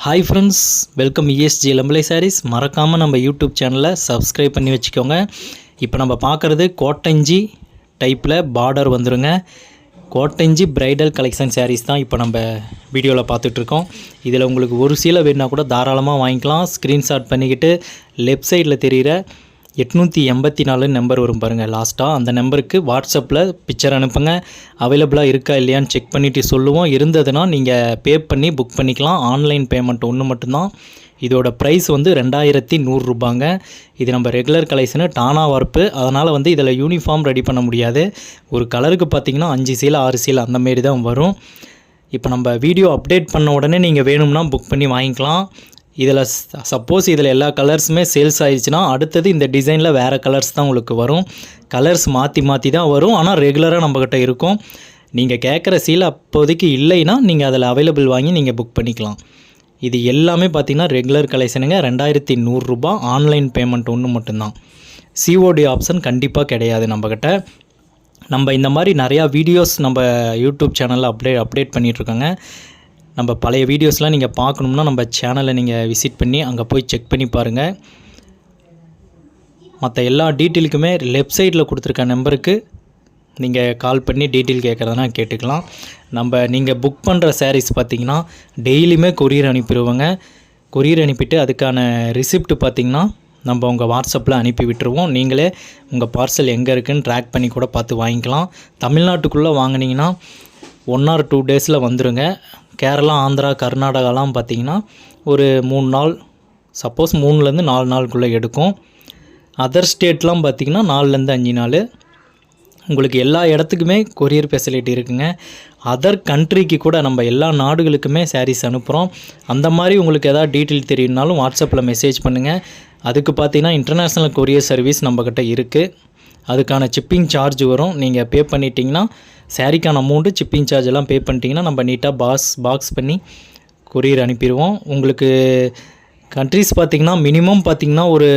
Hi friends, welcome ESG லம்பலை சாரீஸ். மறக்காமல் நம்ம யூடியூப் சேனலை சப்ஸ்கிரைப் பண்ணி வச்சுக்கோங்க. இப்போ நம்ம பார்க்குறது கோட்டஞ்சி டைப்பில் பார்டர் வந்துருங்க. கோட்டஞ்சி பிரைடல் கலெக்ஷன் சாரீஸ் தான் இப்போ நம்ம வீடியோவில் பார்த்துட்ருக்கோம். இதில் உங்களுக்கு ஒரு சீலை வேணுன்னா கூட தாராளமாக வாங்கிக்கலாம். ஸ்க்ரீன்ஷாட் பண்ணிக்கிட்டு லெஃப்ட் சைடில் தெரிகிற 884 நம்பர் வரும் பாருங்கள் லாஸ்ட்டாக, அந்த நம்பருக்கு வாட்ஸ்அப்பில் பிக்சர் அனுப்புங்க. அவைலபிளாக இருக்கா இல்லையான்னு செக் பண்ணிவிட்டு சொல்லுவோம். இருந்ததுன்னா நீங்கள் பே பண்ணி புக் பண்ணிக்கலாம். ஆன்லைன் பேமெண்ட் ஒன்று மட்டும்தான். இதோட ப்ரைஸ் வந்து 2100 ரூபாங்க. இது நம்ம ரெகுலர் கலெக்ஷனு டானா ஒர்ப்பு, அதனால் வந்து இதில் யூனிஃபார்ம் ரெடி பண்ண முடியாது. ஒரு கலருக்கு பார்த்திங்கன்னா 5 சீலை 6 சீலை அந்தமாரி தான் வரும். இப்போ நம்ம வீடியோ அப்டேட் பண்ண உடனே நீங்கள் வேணும்னா புக் பண்ணி வாங்கிக்கலாம். இதில் சப்போஸ் இதில் எல்லா கலர்ஸுமே சேல்ஸ் ஆகிடுச்சுன்னா அடுத்தது இந்த டிசைனில் வேறு கலர்ஸ் தான் உங்களுக்கு வரும். கலர்ஸ் மாற்றி தான் வரும், ஆனால் ரெகுலராக நம்மக்கிட்ட இருக்கும். நீங்கள் கேட்குற சீலை அப்போதைக்கு இல்லைன்னா நீங்கள் அதில் அவைலபிள் வாங்கி நீங்கள் புக் பண்ணிக்கலாம். இது எல்லாமே பார்த்திங்கன்னா ரெகுலர் கலெக்ஷனுங்க. 2100 ரூபா. ஆன்லைன் பேமெண்ட் ஒன்று மட்டும்தான். COD ஆப்ஷன் கண்டிப்பாக கிடையாது நம்மக்கிட்ட. நம்ம இந்த மாதிரி நிறையா வீடியோஸ் நம்ம யூடியூப் சேனலில் அப்டேட் பண்ணிகிட்ருக்கோங்க. நம்ம பழைய வீடியோஸ்லாம் நீங்கள் பார்க்கணும்னா நம்ம சேனலை நீங்கள் விசிட் பண்ணி அங்கே போய் செக் பண்ணி பாருங்கள். மற்ற எல்லா டீட்டெயிலுக்குமே லெஃப்ட் சைடில் கொடுத்துருக்க நம்பருக்கு நீங்கள் கால் பண்ணி டீட்டெயில் கேட்குறதுனா கேட்டுக்கலாம். நீங்கள் புக் பண்ணுற சாரீஸ் பார்த்திங்கன்னா டெய்லியுமே கொரியர் அனுப்பிடுவோங்க. கொரியர் அனுப்பிட்டு அதுக்கான ரிசிப்ட் பார்த்திங்கன்னா நம்ம உங்கள் வாட்ஸ்அப்பில் அனுப்பி விட்டுருவோம். நீங்களே உங்கள் பார்சல் எங்கே இருக்குதுன்னு ட்ராக் பண்ணி கூட பார்த்து வாங்கிக்கலாம். தமிழ்நாட்டுக்குள்ளே வாங்கினீங்கன்னா 1 or 2 டேஸில் வந்துடுங்க. கேரளா, ஆந்திரா, கர்நாடகாலாம் பார்த்திங்கன்னா ஒரு 3 நாள், சப்போஸ் 3லேருந்து 4 நாளுக்குள்ளே எடுக்கும். அதர் ஸ்டேட்லாம் பார்த்திங்கன்னா 4லேருந்து 5 நாள். உங்களுக்கு எல்லா இடத்துக்குமே கொரியர் ஃபெசிலிட்டி இருக்குங்க. அதர் கண்ட்ரிக்கு கூட நம்ம எல்லா நாடுகளுக்குமே சாரீஸ் அனுப்புகிறோம். அந்த மாதிரி உங்களுக்கு எதாவது டீட்டெயில் தெரியும்னாலும் வாட்ஸ்அப்பில் மெசேஜ் பண்ணுங்கள். அதுக்கு பார்த்திங்கன்னா இன்டர்நேஷ்னல் கொரியர் சர்வீஸ் நம்மக்கிட்ட இருக்குது. அதுக்கான சிப்பிங் சார்ஜ் வரும். நீங்கள் பே பண்ணிட்டீங்கன்னா சாரிக்கான அமௌண்ட்டு, சிப்பிங் சார்ஜ் எல்லாம் பே பண்ணிட்டீங்கன்னா நம்ம நீட்டாக பாக்ஸ் பண்ணி கொரியர் அனுப்பிடுவோம். உங்களுக்கு கண்ட்ரிஸ் பார்த்திங்கன்னா மினிமம் பார்த்திங்கன்னா ஒரு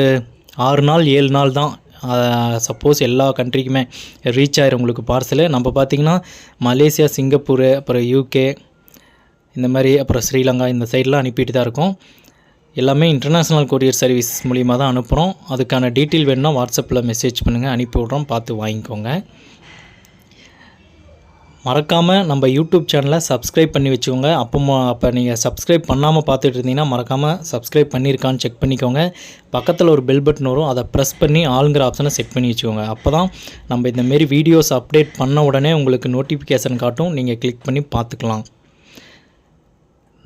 6 நாள் 7 நாள் தான். சப்போஸ் எல்லா கண்ட்ரிக்குமே ரீச் ஆயிரும் உங்களுக்கு பார்சலு. நம்ம பார்த்திங்கன்னா மலேசியா, சிங்கப்பூர், அப்புறம் UK இந்த மாதிரி, அப்புறம் ஸ்ரீலங்கா இந்த சைடெலாம் அனுப்பிட்டு தான் இருக்கோம். எல்லாமே இன்டர்நேஷ்னல் கொரியர் சர்வீஸ் மூலிமா தான் அனுப்புகிறோம். அதுக்கான டீட்டெயில் வேணுன்னா வாட்ஸ்அப்பில் மெசேஜ் பண்ணுங்கள், அனுப்பி விட்றோம். பார்த்து வாங்கிக்கோங்க. மறக்காமல் நம்ம யூடியூப் சேனலை சப்ஸ்கிரைப் பண்ணி வச்சுக்கோங்க. அப்போ நீங்கள் சப்ஸ்கிரைப் பண்ணாமல் பார்த்துட்டு இருந்தீங்கன்னா மறக்காமல் சப்ஸ்கிரைப் பண்ணியிருக்கான்னு செக் பண்ணிக்கோங்க. பக்கத்தில் ஒரு பெல் பட்டன் வரும், அதை ப்ரெஸ் பண்ணி ஆளுங்கிற ஆப்ஷனை செட் பண்ணி வச்சுக்கோங்க. அப்போ தான் நம்ம இந்தமாரி வீடியோஸ் அப்டேட் பண்ண உடனே உங்களுக்கு நோட்டிஃபிகேஷன் காட்டும், நீங்கள் கிளிக் பண்ணி பார்த்துக்கலாம்.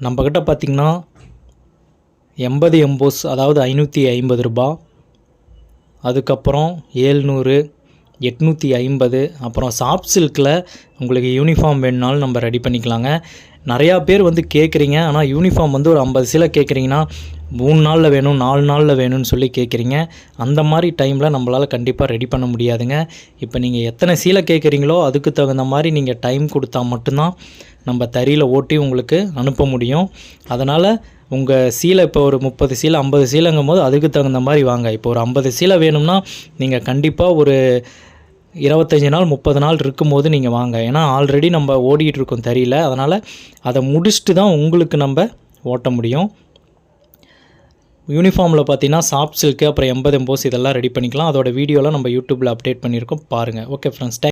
நம்மக்கிட்ட பார்த்திங்கன்னா 80 எம்போஸ், அதாவது 550 ரூபா, அதுக்கப்புறம் 700, 850, அப்புறம் சாஃப்ட் சில்கில் உங்களுக்கு யூனிஃபார்ம் வேணுனாலும் நம்ம ரெடி பண்ணிக்கலாங்க. நிறையா பேர் வந்து கேட்குறீங்க, ஆனால் யூனிஃபார்ம் வந்து ஒரு 50 சீலை கேட்குறீங்கன்னா 3 நாளில் வேணும் 4 நாளில் வேணும்னு சொல்லி கேட்குறீங்க. அந்த மாதிரி டைமில் நம்மளால் கண்டிப்பாக ரெடி பண்ண முடியாதுங்க. இப்போ நீங்கள் எத்தனை சீலை கேட்குறீங்களோ அதுக்கு தகுந்த மாதிரி நீங்கள் டைம் கொடுத்தா மட்டும்தான் நம்ம தறியில் ஓட்டி உங்களுக்கு அனுப்ப முடியும். அதனால் உங்கள் சீலை இப்போ ஒரு 30 சீலை 50 சீலைங்கும் போது அதுக்கு தகுந்த மாதிரி வாங்க. இப்போ ஒரு 50 சீலை வேணும்னா நீங்கள் கண்டிப்பாக ஒரு 25 நாள் 30 நாள் இருக்கும்போது நீங்கள் வாங்க. ஏன்னா ஆல்ரெடி நம்ம ஓடிட்டுருக்கோம் தறியில். அதனால் அதை முடிச்சுட்டு தான் உங்களுக்கு நம்ம ஓட்ட முடியும். யூனிஃபார்மில் பார்த்தீங்கன்னா சாஃப்ட் சில்க்கு, அப்புறம் 80 எம்போஸ் இதெல்லாம் ரெடி பண்ணிக்கலாம். அதோட வீடியோலாம் நம்ம யூடியூப்பில் அப்டேட் பண்ணியிருக்கோம், பாருங்கள். Okay friends.